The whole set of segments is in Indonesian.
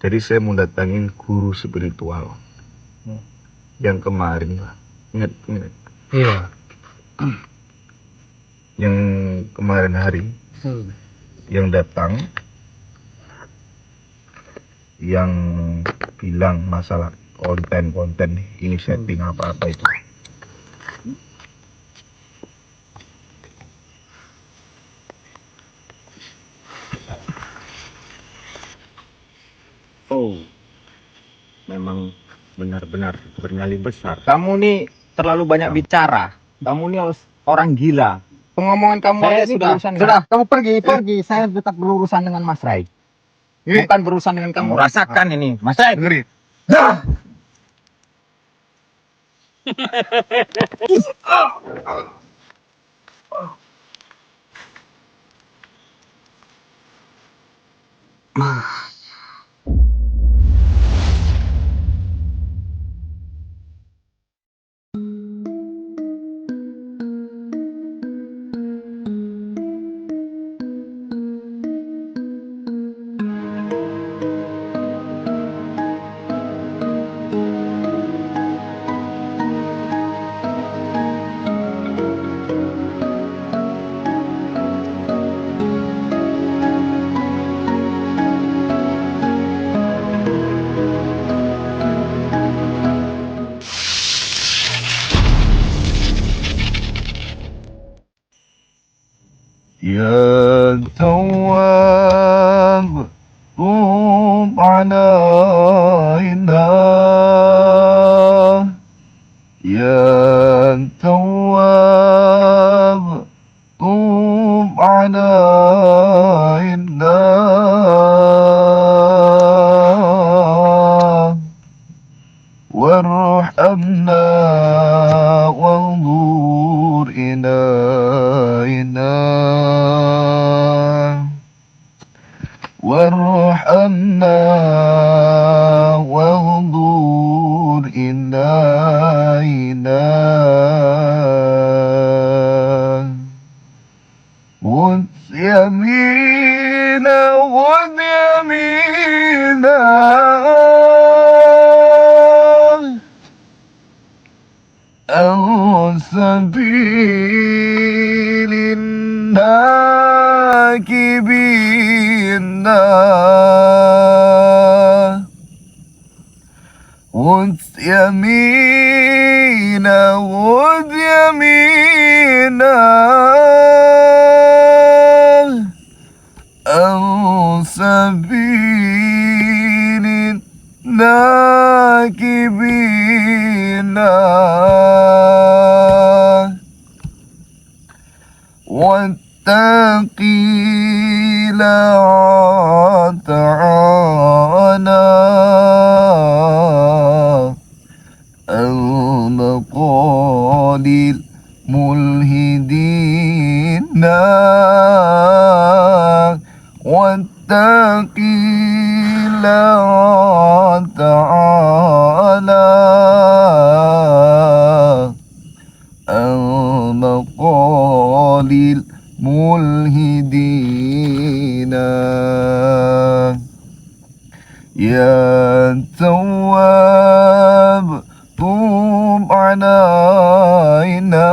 Jadi saya mau datangin guru spiritual yang kemarin lah. Ingat. Iya. Yang kemarin hari yang datang, yang bilang masalah konten ini setting apa itu. Oh, memang benar-benar bernyali besar. Kamu nih terlalu banyak bicara. Kamu nih orang gila. Pengomongan kamu Saya aja ini berurusan. Sudah, kamu pergi. Saya tetap berurusan dengan Mas Rai. Bukan berurusan dengan kamu. Rasakan ini, Mas Rai. Dengerin. يا تواب قوم علينا يا تواب قوم علينا وارحمنا وانظر إلينا وارحمنا وانظر إلينا خذ يمينا خذ يمينا عن سبيل الناكبين خذ يمينا خذ يمينا عن سبيل الناكبين واتقي الله تعالى المقال الملحدين واتقي الله تعالى المقال الملحدين يا تواب توب علينا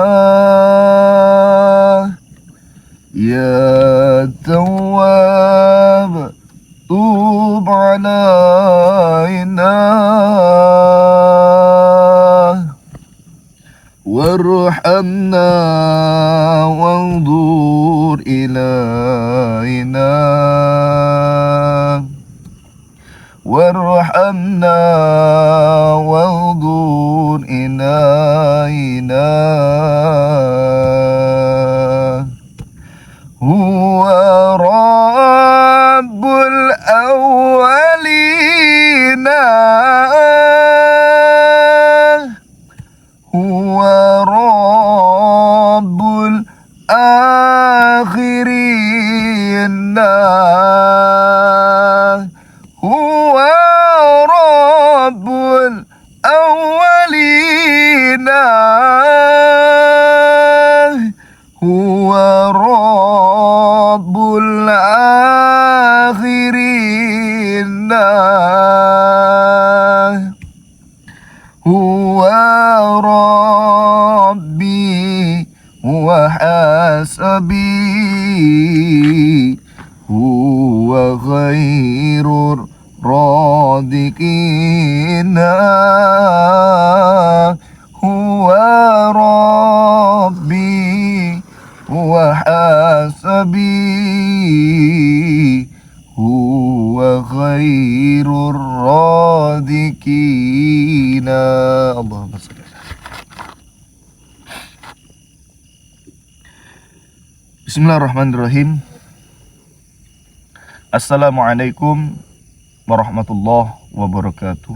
يا تواب توب علينا وارحمنا وانظر إلينا وارحمنا وانظر إلينا هو رب الأولين هو رب الآخرين هو رب الأولين هو رب الآخرين huwa khairur radikina huwa rabbi huwa hasabi huwa khairur radikina. Allahumma salli. Bismillahirrahmanirrahim. Assalamualaikum warahmatullahi wabarakatuh.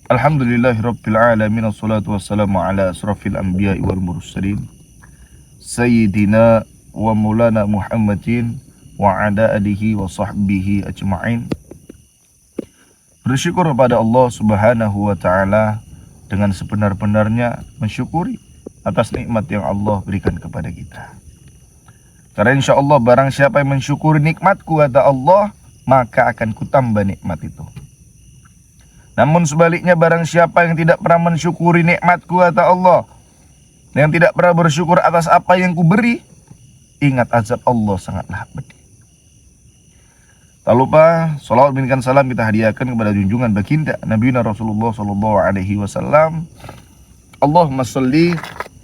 Alhamdulillahirabbil alamin, wassalatu wassalamu ala asrafil anbiya'i wal mursalin sayyidina wa maulana Muhammadin wa ala alihi wa sahbihi ajma'in. Bersyukur kepada Allah Subhanahu wa taala dengan sebenar-benarnya, mensyukuri atas nikmat yang Allah berikan kepada kita. Karena insya Allah barang siapa yang mensyukuri nikmatku kata Allah, maka akan kutambah nikmat itu. Namun sebaliknya barang siapa yang tidak pernah mensyukuri nikmatku kata Allah, yang tidak pernah bersyukur atas apa yang kuberi, ingat azab Allah sangatlah pedih. Tak lupa salawat dan salam kita hadiahkan kepada junjungan baginda Nabi Rasulullah sallallahu alaihi wasallam. Allahumma sholli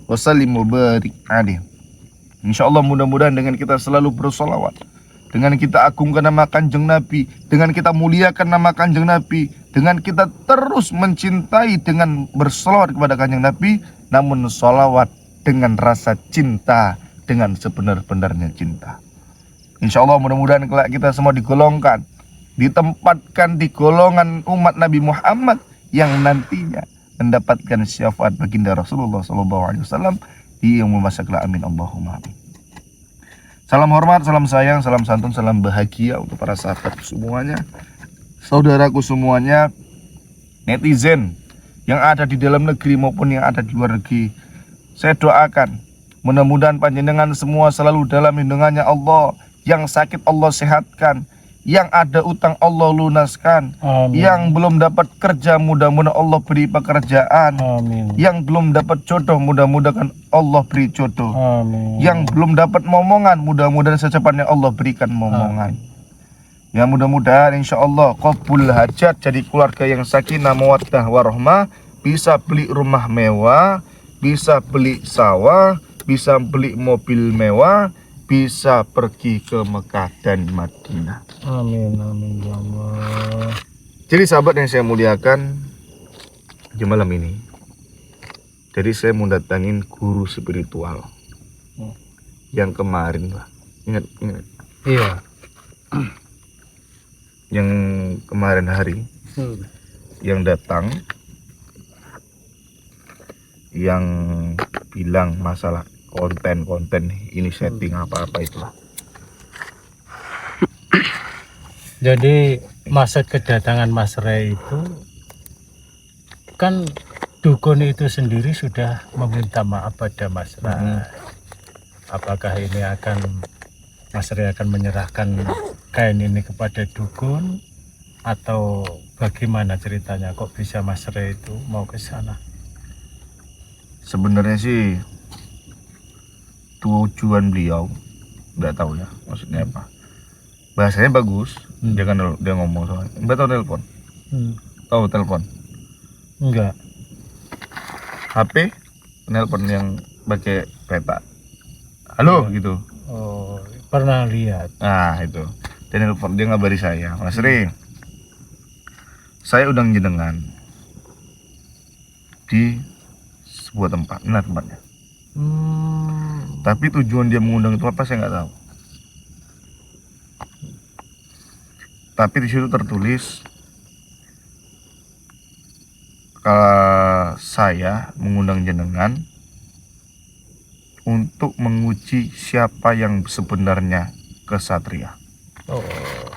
wa sallim wa barik alaihi. Insyaallah mudah-mudahan dengan kita selalu bersolawat, dengan kita agungkan nama Kanjeng Nabi, dengan kita muliakan nama Kanjeng Nabi, dengan kita terus mencintai dengan bersolawat kepada Kanjeng Nabi, namun solawat dengan rasa cinta, dengan sebenar-benarnya cinta. Insya Allah mudah-mudahan kelak kita semua digolongkan, ditempatkan di golongan umat Nabi Muhammad yang nantinya mendapatkan syafaat baginda Rasulullah SAW di yaumul masa kelak. Amin Allahumma amin. Salam hormat, salam sayang, salam santun, salam bahagia untuk para sahabatku semuanya, saudaraku semuanya, netizen yang ada di dalam negeri maupun yang ada di luar negeri. Saya doakan mudah-mudahan panjenengan semua selalu dalam lindungannya Allah. Yang sakit Allah sehatkan, yang ada utang Allah lunaskan. Amin. Yang belum dapat kerja mudah-mudahan Allah beri pekerjaan. Amin. Yang belum dapat jodoh mudah-mudahan Allah beri jodoh. Amin. Yang belum dapat momongan mudah-mudahan secepatnya Allah berikan momongan. Amin. Ya mudah-mudahan insya Allah qabul hajat, jadi keluarga yang sakinah mawaddah warahmah, bisa beli rumah mewah, bisa beli sawah, bisa beli mobil mewah, bisa pergi ke Mekah dan Madinah. Amin, amin ya Allah. Jadi sahabat yang saya muliakan, di malam ini, jadi saya mau datangin guru spiritual yang kemarin, Pak. Ingat? Iya. Yang kemarin hari, yang datang, yang bilang masalah konten ini setting apa-apa itulah. Jadi maksud kedatangan Mas Ray itu kan dukun itu sendiri sudah meminta maaf pada Mas Ray. Apakah ini Mas Ray akan menyerahkan kain ini kepada dukun atau bagaimana ceritanya, kok bisa Mas Ray itu mau ke sana? Sebenarnya sih tujuan beliau nggak tahu ya maksudnya apa, bahasanya bagus. Dia ngomong soalnya mbak tahu telepon. Tahu telepon enggak? HP nelpon yang pakai peta, halo gitu. Oh, pernah lihat. Nah itu dia nelpon, dia ngabari saya, Mas Ri, saya undang jenengan di sebuah tempat. Nah tempatnya. Tapi tujuan dia mengundang itu apa saya nggak tahu. Tapi di situ tertulis kalau saya mengundang jenengan untuk menguji siapa yang sebenarnya kesatria. Oh,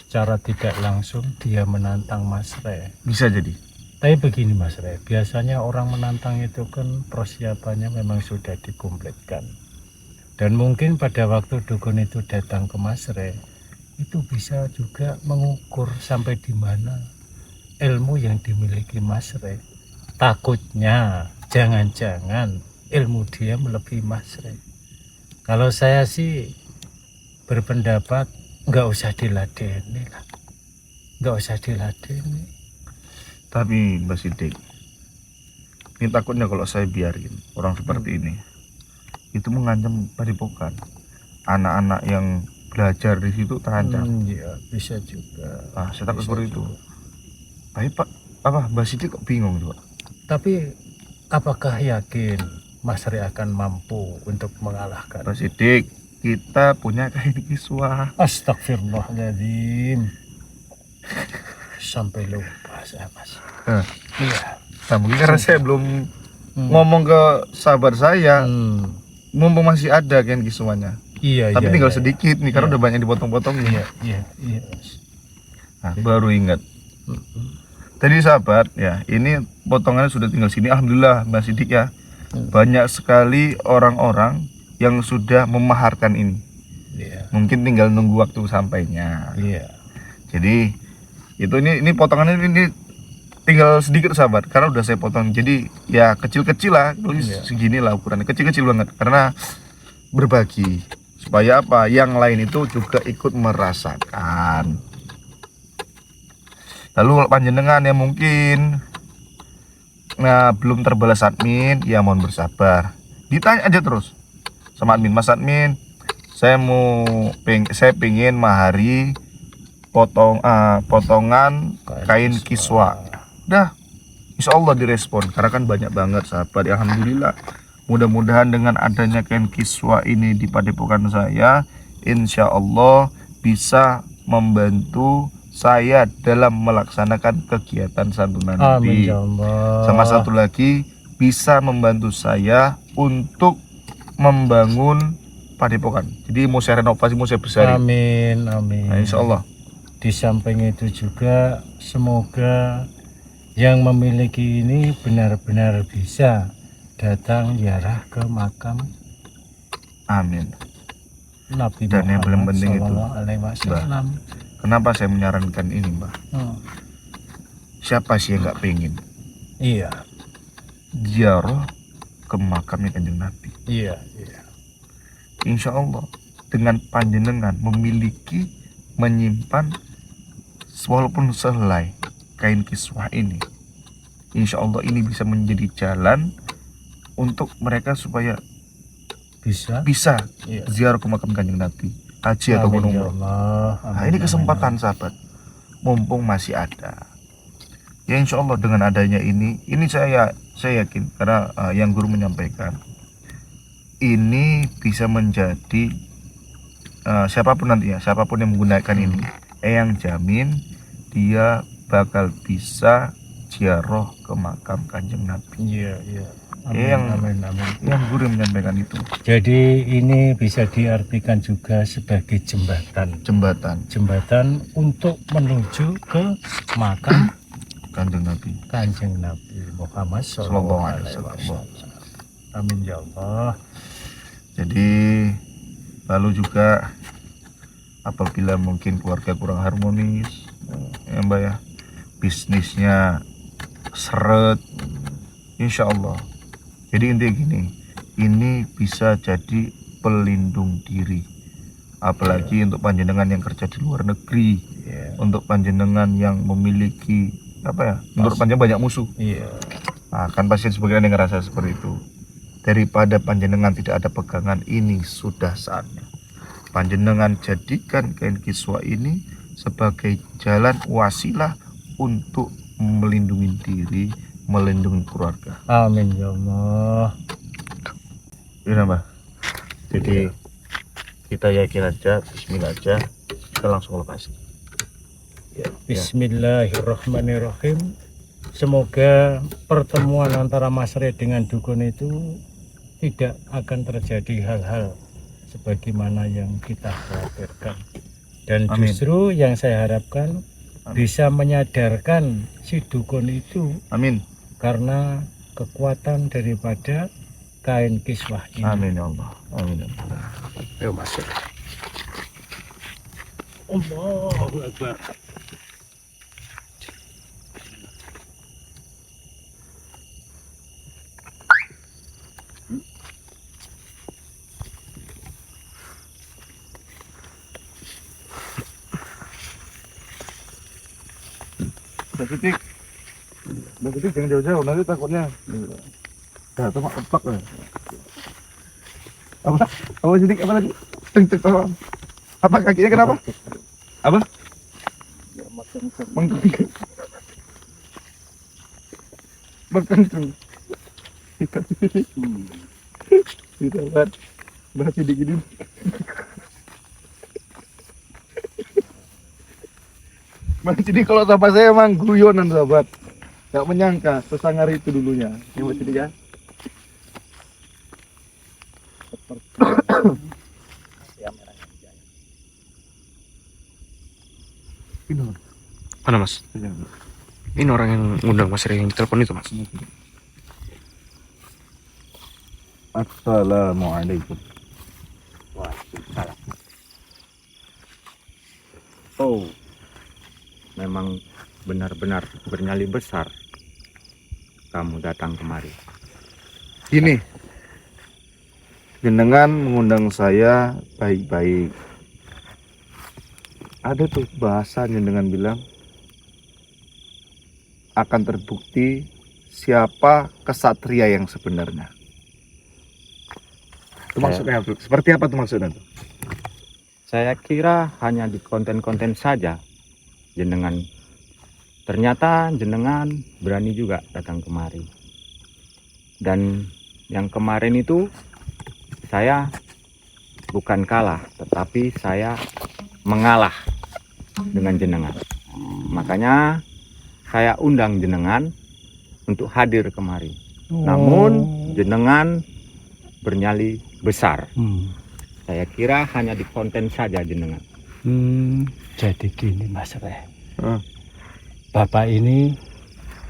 secara tidak langsung dia menantang Mas Ray. Bisa jadi. Tapi begini Mas Ray, biasanya orang menantang itu kan persiapannya memang sudah dikomplitkan. Dan mungkin pada waktu dukun itu datang ke Mas Ray, itu bisa juga mengukur sampai di mana ilmu yang dimiliki Mas Ray. Takutnya jangan-jangan ilmu dia melebihi Mas Rey. Kalau saya sih berpendapat nggak usah diladeni lah, nggak usah diladeni. Tapi Mbak Sidik, ini takutnya kalau saya biarin orang seperti ini, itu mengancam padepokan. Anak-anak yang belajar di situ terancam. Ya bisa juga. Ah, saya takut Bisa seperti itu. juga. Tapi Pak, apa Mbak Sidik kok bingung tuh Pak? Tapi apakah yakin Mas Rey akan mampu untuk mengalahkan? Mbak Sidik, kita punya kain kiswah. Astagfirullahaladzim. Sampai lupa saya Mas. Nah, Iya. nah, mungkin karena saya belum ngomong ke sahabat saya, mumpung masih ada kain kiswahnya. Iya. Tapi iya, tinggal iya. sedikit nih, karena Iya. udah banyak dipotong-potong nih. Iya. Mas. Nah, baru ingat. Tadi sahabat, ya ini potongannya sudah tinggal sini. Alhamdulillah Mbak Sidik ya, banyak sekali orang-orang yang sudah memaharkan ini. Iya. Mungkin tinggal nunggu waktu sampainya. Iya. Jadi itu ini potongannya ini tinggal sedikit sahabat, karena udah saya potong. Jadi ya kecil-kecil lah, segini lah ukurannya, kecil-kecil banget. Karena berbagi supaya apa? Yang lain itu juga ikut merasakan. Lalu panjenengan yang mungkin belum terbalas admin, ya mohon bersabar. Ditanya aja terus sama admin, Mas admin, saya pengen mahari potongan kain kiswah. Udah, insya Allah direspon. Karena kan banyak banget sahabat. Alhamdulillah. Mudah-mudahan dengan adanya kain kiswah ini di padepokan saya, insya Allah bisa membantu saya dalam melaksanakan kegiatan santunan Amin Nabi. ya Allah. Sama satu lagi, bisa membantu saya untuk membangun padepokan. Jadi mau saya renovasi, mau saya besarin. Amin. Nah, insya Allah. Di samping itu juga semoga yang memiliki ini benar-benar bisa datang ziarah ke makam Amin. Nabi Dan yang paling Muhammad penting itu, SAW. Kenapa saya menyarankan ini, Mbak? Siapa sih yang nggak pengen Iya. ziarah ke makamnya Kanjeng Nabi? Iya. Insya Allah dengan panjenengan memiliki, menyimpan walaupun sehelai kain kiswah ini, insya Allah ini bisa menjadi jalan untuk mereka supaya Bisa. Iya. ziarah ke makam Kanjeng Nabi, haji ataupun Amin ya umroh. Allah. Nah, ini kesempatan sahabat, mumpung masih ada. Ya insya Allah dengan adanya ini saya yakin, karena yang guru menyampaikan ini bisa menjadi siapapun nantinya, siapapun yang menggunakan ini, yang jamin dia bakal bisa ziarah ke makam Kanjeng Nabi. Iya. Amin. Yang guru menyampaikan itu. Jadi ini bisa diartikan juga sebagai jembatan untuk menuju ke makam Kanjeng Nabi Muhammad Sallallahu Alaihi SAW. Wasallam. Amin ya Allah. Jadi lalu juga apabila mungkin keluarga kurang harmonis, ya Mbak ya, bisnisnya seret, insya Allah. Jadi intinya gini, ini bisa jadi pelindung diri, apalagi untuk panjenengan yang kerja di luar negeri, untuk panjenengan yang memiliki menurut panjenengan banyak musuh. Nah, kan pasti sebagian yang ngerasa seperti itu. Daripada panjenengan tidak ada pegangan, ini sudah saatnya panjenengan jadikan kain kiswah ini sebagai jalan wasilah untuk melindungi diri, melindungi keluarga. Amin ya Allah. Ini Mbak. Jadi kita yakin aja, bismillah aja, kita langsung lokasi. Bismillahirrahmanirrahim. Semoga pertemuan antara Mas Rey dengan dukun itu tidak akan terjadi hal-hal sebagaimana yang kita khawatirkan. Dan Amin. justru yang saya harapkan bisa menyadarkan si dukun itu. Amin. Karena kekuatan daripada kain kiswah ini. Amin ya Allah. Amin ya Allah. Ayo masuk. Allahu Akbar. Mbak Titik. Mbak Titik jangan jauh-jauh, nanti takutnya. Nah, itu mak keplak ya. Apa? Apa Titik? Apa lagi? Teng. Apa kakinya kenapa? Apa? Mengkengkeng. Mengkengkeng. Kita lihat Mbak Titik ini. Mbak Titik kalau sama saya emang guyonan sahabat. Gak menyangka sesangar itu dulunya. Ya Mbak Titik ya. Mana mas? Ini orang yang ngundang mas Ray yang ditelepon itu mas. Assalamualaikum. Waalaikumsalam. Oh, memang benar-benar bernyali besar kamu datang kemari. Gini, jenengan mengundang saya baik-baik. Ada tuh bahasa jenengan bilang akan terbukti siapa kesatria yang sebenarnya. Itu maksudnya apa? Seperti apa tuh maksudnya tuh? Saya kira hanya di konten-konten saja jenengan. Ternyata jenengan berani juga datang kemari. Dan yang kemarin itu saya bukan kalah, tetapi saya mengalah dengan jenengan. Makanya saya undang jenengan untuk hadir kemari. Namun jenengan bernyali besar. Saya kira hanya di konten saja jenengan. Jadi gini Mas Ray. Hmm. Bapak ini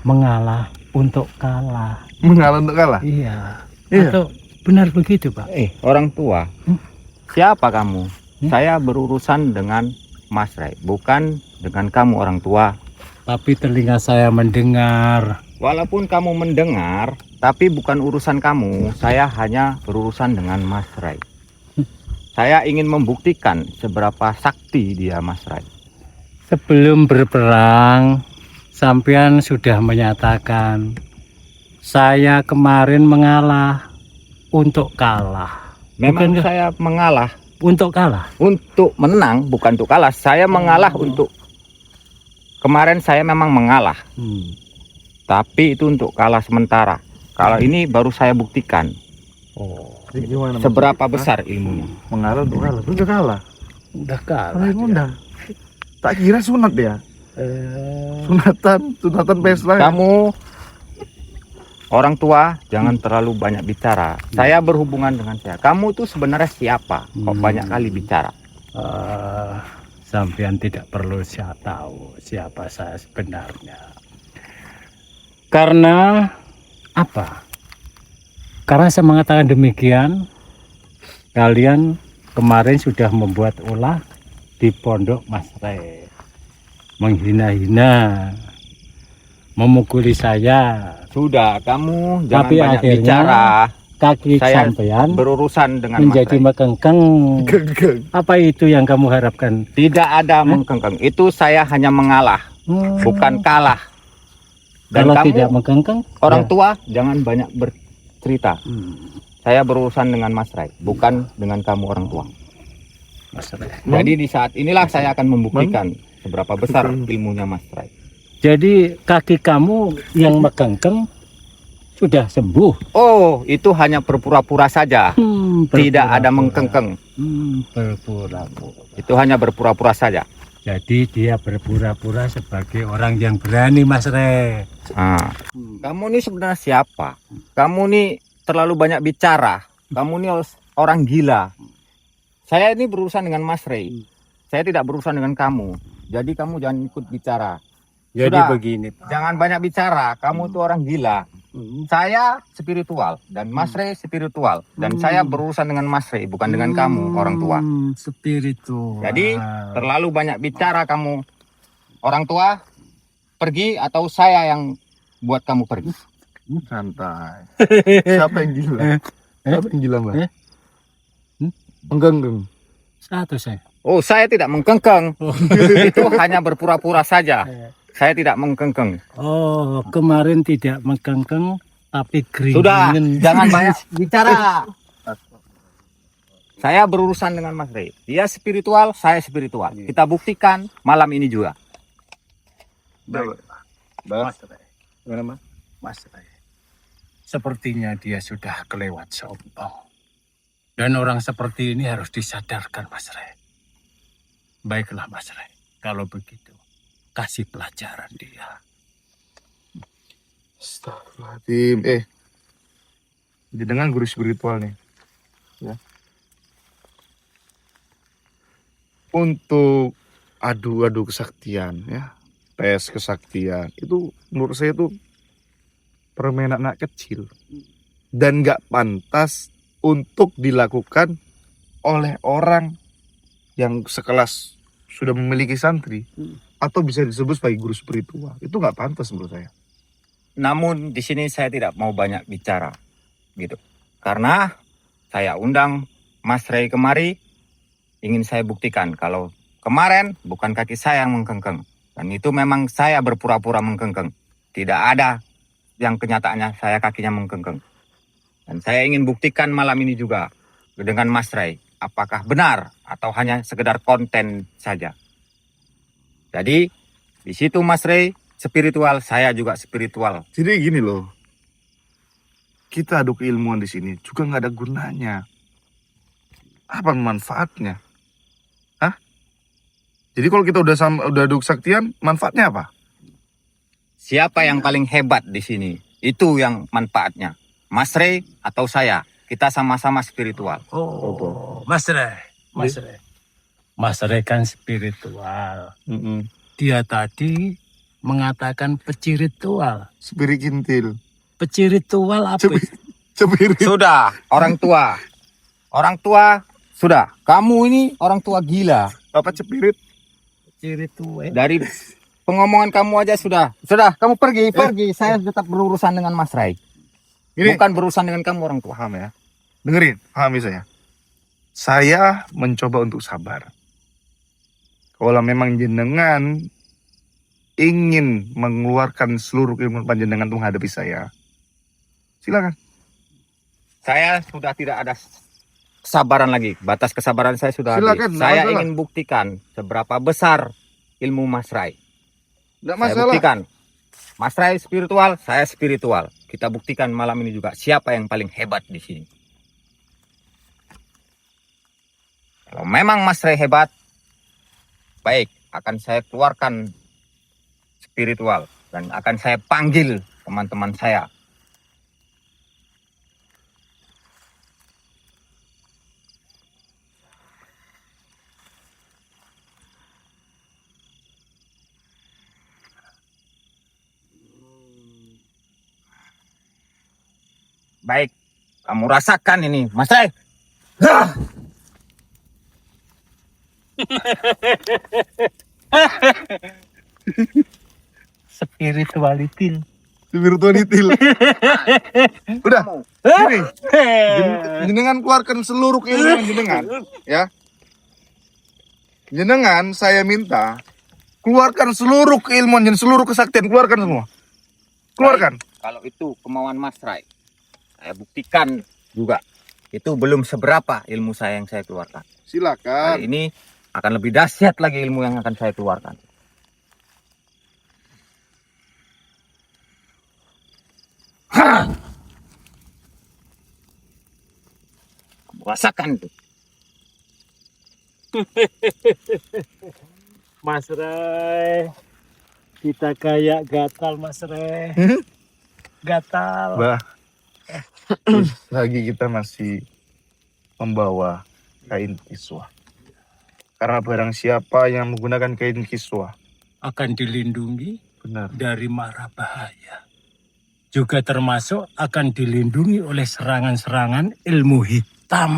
mengalah untuk kalah. Mengalah untuk kalah? Iya. Iya. Atau benar begitu Pak? Orang tua, siapa kamu? Saya berurusan dengan Mas Ray, bukan dengan kamu orang tua. Tapi telinga saya mendengar. Walaupun kamu mendengar, tapi bukan urusan kamu. Saya hanya berurusan dengan Mas Ray. Saya ingin membuktikan seberapa sakti dia Mas Ray. Sebelum berperang, sampean sudah menyatakan saya kemarin mengalah untuk kalah. Memang Bukankah- saya mengalah Untuk kalah. untuk menang, bukan untuk kalah. Saya mengalah untuk kemarin saya memang mengalah, tapi itu untuk kalah sementara. Kalau ini baru saya buktikan Jadi gimana? seberapa besar ilmunya. Mengalah untuk kalah? Udah kalah? Udah kalah. Kalau yang dia. undang? Tak kira sunat dia. Sunatan pesta. Kamu orang tua jangan terlalu banyak bicara. Saya berhubungan dengan saya. Kamu tuh sebenarnya siapa? Kok banyak kali bicara? Sampean tidak perlu saya tahu siapa saya sebenarnya. Karena apa? Karena saya mengatakan demikian, kalian kemarin sudah membuat ulah di pondok Mas Ray, menghina-hina, memukuli saya. Sudah, kamu jangan Tapi banyak akhirnya bicara. Kaki Saya sampean berurusan dengan menjadi Mas Ray. mekengkeng. Geng. Apa itu yang kamu harapkan? Tidak ada mengkengkeng. Itu saya hanya mengalah, bukan kalah. Dan Kalau kamu tidak mekengkeng, orang ya. tua jangan banyak bercerita. Saya berurusan dengan Mas Ray, bukan dengan kamu orang tua. Mas Ray. Jadi di saat inilah saya akan membuktikan seberapa besar ilmunya Mas Ray. Jadi kaki kamu yang mekengkeng sudah sembuh. Oh, itu hanya berpura-pura saja. Tidak ada Berpura-pura. mengkengkeng. Berpura-pura. Itu hanya berpura-pura saja. Jadi dia berpura-pura sebagai orang yang berani, Mas Re. Nah, kamu ini sebenarnya siapa? Kamu ini terlalu banyak bicara. Kamu ini orang gila. Saya ini berurusan dengan Mas Ray. Saya tidak berurusan dengan kamu. Jadi kamu jangan ikut bicara. Jadi Sudah. begini, Pak. Jangan banyak bicara. Kamu tuh orang gila. Saya spiritual dan Mas Ray spiritual. Dan saya berurusan dengan Mas Ray, bukan dengan kamu, orang tua. Spiritual. Jadi terlalu banyak bicara kamu. Orang tua, pergi atau saya yang buat kamu pergi. Santai. Siapa yang gila? Siapa yang gila, Mbak? Menggenggeng. Satu saya. Oh, saya tidak mengkengkeng. Itu hanya berpura-pura saja. saya tidak mengkengkeng. Oh, kemarin tidak mengkengkeng tapi Sudah, geringin. jangan banyak bicara. Saya berurusan dengan Mas Rey. Dia spiritual, saya spiritual. Kita buktikan malam ini juga. Mas Rey, Gimana, Mas? Mas Rey. Sepertinya dia sudah kelewat sombong. Dan orang seperti ini harus disadarkan, Mas Rey. Baiklah, Mas Rey. Kalau begitu, kasih pelajaran dia. Astagfirullahaladzim. Dengan guru spiritual nih. Ya. Untuk adu-adu kesaktian ya. Tes kesaktian. Itu menurut saya itu permainan anak kecil. Dan gak pantas untuk dilakukan oleh orang yang sekelas sudah memiliki santri. Atau bisa disebut sebagai guru spiritual. Itu gak pantas menurut saya. Namun di sini saya tidak mau banyak bicara, gitu. Karena saya undang Mas Rey kemari, ingin saya buktikan kalau kemarin bukan kaki saya yang mengkengkeng. Dan itu memang saya berpura-pura mengkengkeng. Tidak ada yang kenyataannya saya kakinya mengkengkeng. Dan saya ingin buktikan malam ini juga dengan Mas Rey, apakah benar atau hanya sekedar konten saja. Jadi di situ Mas Rey spiritual, saya juga spiritual. Jadi gini loh, kita adu keilmuan di sini juga nggak ada gunanya. Apa manfaatnya? Hah? Jadi kalau kita udah adu kesaktian, manfaatnya apa? Siapa yang paling hebat di sini? Itu yang manfaatnya. Mas Rey atau saya? Kita sama-sama spiritual. Oh, Mas Rey. Mas Rey. Mas Rey kan spiritual. Dia tadi mengatakan peciritual. Spirit kintil. Peciritual apa? Spirit. Sudah, orang tua. Orang tua, sudah. Kamu ini orang tua gila. Apa spirit? Peciritual. Dari pengomongan kamu aja sudah. Sudah, kamu pergi. Saya tetap berurusan dengan Mas Rey. Ini Bukan berurusan dengan kamu orang tua. paham ya. Dengerin, pahami saya. Saya mencoba untuk sabar. Kalau memang jenengan ingin mengeluarkan seluruh ilmu panjenengan untuk menghadapi saya, silakan. Saya sudah tidak ada kesabaran lagi. Batas kesabaran saya sudah Silakan, habis. Saya masalah. ingin buktikan seberapa besar ilmu Mas Rey. Tidak Saya masalah. buktikan. Mas Rey spiritual, saya spiritual. Kita buktikan malam ini juga siapa yang paling hebat di sini. Kalau memang Mas Rey hebat, baik, akan saya keluarkan spiritual dan akan saya panggil teman-teman saya. Baik, kamu rasakan ini, Mas Rey. Spirituality. Spiritualitil. Udah, gini. Jenengan keluarkan seluruh keilmuan jenengan, ya. Jenengan saya minta keluarkan seluruh keilmuan dan seluruh kesaktian, keluarkan semua. Keluarkan. Kalau itu kemauan Mas Rey, saya buktikan juga. Itu belum seberapa ilmu saya yang saya keluarkan. Silakan. Kali ini akan lebih dahsyat lagi ilmu yang akan saya keluarkan. Kamu rasakan itu. Mas Rey, kita kayak gatal, Mas Rey. Gatal. Bah, lagi kita masih membawa kain kiswah. Karena barang siapa yang menggunakan kain kiswah, Akan dilindungi benar, dari mara bahaya. Juga termasuk akan dilindungi oleh serangan-serangan ilmu hitam.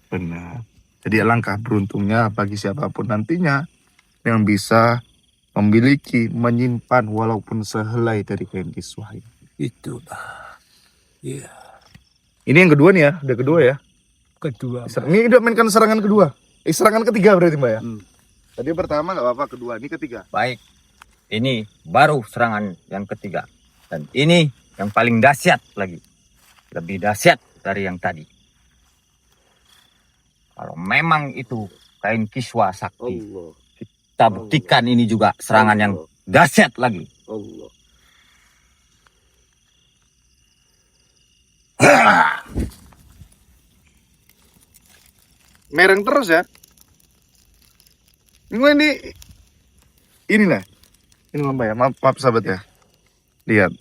benar. Jadi alangkah beruntungnya bagi siapapun nantinya yang bisa memiliki, menyimpan walaupun sehelai dari kain kiswah ini. Itulah. Iya. Ini yang kedua nih ya, udah kedua ya. Kedua. Ini udah mainkan serangan kedua. Serangan ketiga berarti Mbak ya. Hmm. Tadi pertama nggak apa-apa, kedua ini ketiga. Baik, Ini baru serangan yang ketiga. Dan ini yang paling dahsyat lagi. Lebih dahsyat dari yang tadi. Kalau memang itu kain kiswa sakti, kita buktikan ini juga serangan yang dahsyat lagi. Mereng terus ya. Inilah. Ini Mbak ya, maaf sahabat ya. Lihat,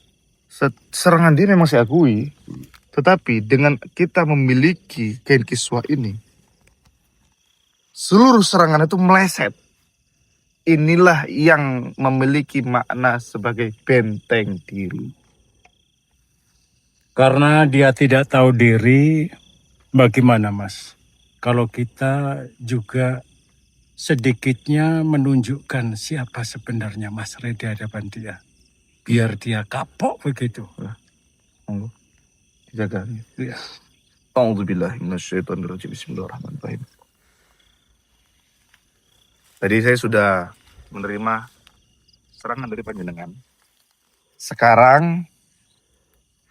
serangan dia memang saya akui. Tetapi dengan kita memiliki kain kiswah ini, seluruh serangan itu meleset. Inilah yang memiliki makna sebagai benteng diri. Karena dia tidak tahu diri, bagaimana Mas? Kalau kita juga sedikitnya menunjukkan siapa sebenarnya Mas Ray di hadapan dia. Biar dia kapok begitu. Allah, dijaga. Ya. A'udzubillahi minasyaitonirrajim. Bismillahirrahmanirrahim. Tadi saya sudah menerima serangan dari panjenengan. Sekarang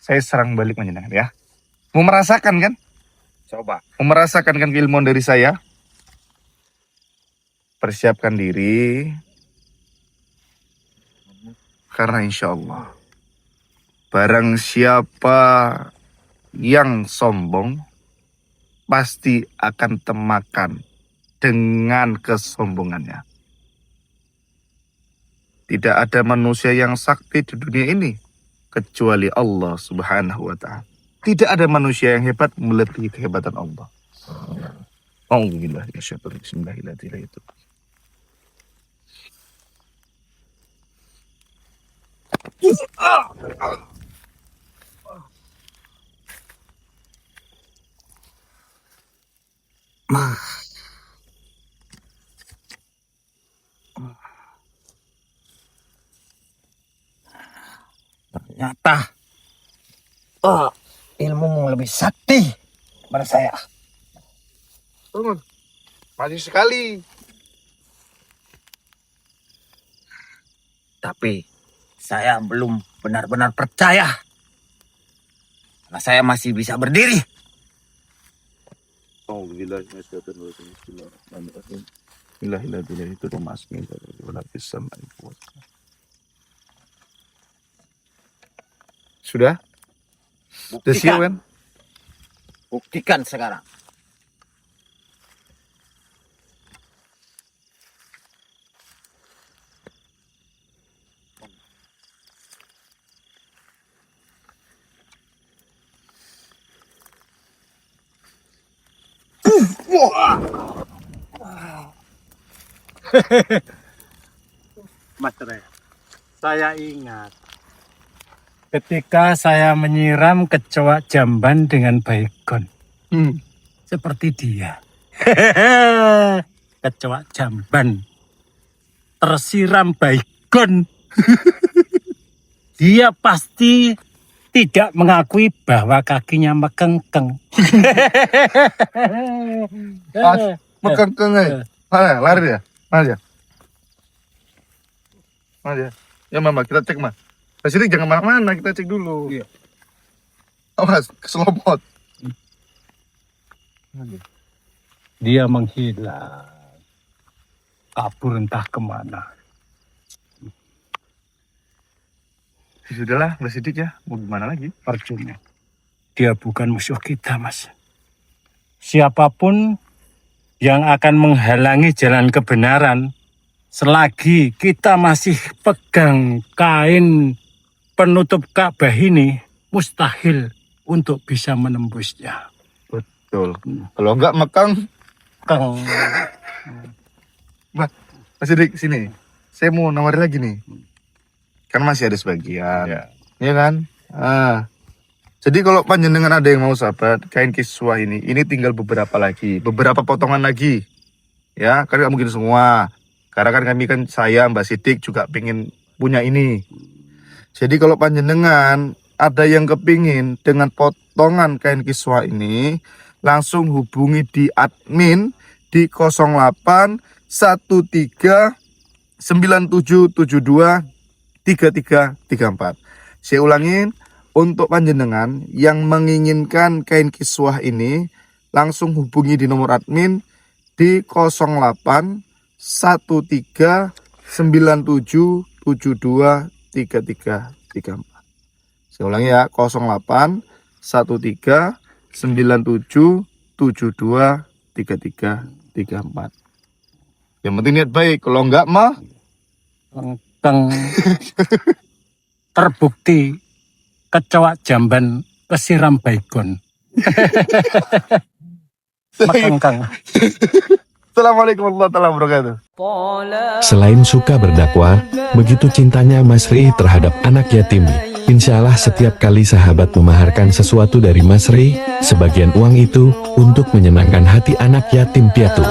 saya serang balik panjenengan ya. Mau merasakan kan? Coba. Mau merasakan kan keilmuan dari saya? Persiapkan diri. Karena insya Allah barang siapa yang sombong pasti akan temakan dengan kesombongannya. Tidak ada manusia yang sakti di dunia ini kecuali Allah Subhanahu wa Ta'ala. Tidak ada manusia yang hebat melebihi kehebatan Allah. Alhamdulillah ya syaitan. Bismillahirrahmanirrahim. Ternyata ilmu lebih sakti pada saya. Masih sekali. Tapi saya belum benar-benar percaya. Karena saya masih bisa berdiri. Sudah? Sudah siap Buktikan, kan? buktikan sekarang. Mas Ray, saya ingat ketika saya menyiram kecoa jamban dengan baygon. Seperti dia. Kecoa jamban tersiram baygon. Dia pasti tidak mengakui bahwa kakinya mekengkeng. Mekengkeng aja. Mana? Lari ya? Mana ya? Mana ya? Ya mama, kita cek mah. Sini jangan mana-mana, kita cek dulu. Iya. Awas, keselopot. Dia menghilang. Kabur entah kemana. Sudahlah, udah sidik ya. Mau gimana lagi? Percuma. Dia bukan musuh kita, Mas. Siapapun yang akan menghalangi jalan kebenaran, selagi kita masih pegang kain penutup Ka'bah ini, mustahil untuk bisa menembusnya. Betul. Kalau enggak mekang, Kang. Mas Sidik, sini. Saya mau nawarin lagi nih. Kan masih ada sebagian. Iya kan? Jadi kalau panjenengan ada yang mau sahabat, kain kiswah ini tinggal beberapa lagi. Beberapa potongan lagi. Ya, kan nggak mungkin semua. Karena kan kami kan saya, Mbak Sidik juga pengen punya ini. Jadi kalau panjenengan ada yang kepingin dengan potongan kain kiswah ini, langsung hubungi di admin di 08 13 97723334. Saya ulangin, untuk panjenengan yang menginginkan kain kiswah ini langsung hubungi di nomor admin di 08 13 97 72 3334. Saya ulangi ya, 08 13 97 72 3334. Yang penting niat baik, kalau enggak mah Kang terbukti kecoa jamban kesiram baygon. Makang Kang. Assalamualaikum warahmatullahi wabarakatuh. Selain suka berdakwah, begitu cintanya Mas Rey terhadap anak yatim. Insya Allah setiap kali sahabat memaharkan sesuatu dari Mas Rey, sebagian uang itu untuk menyenangkan hati anak yatim piatu.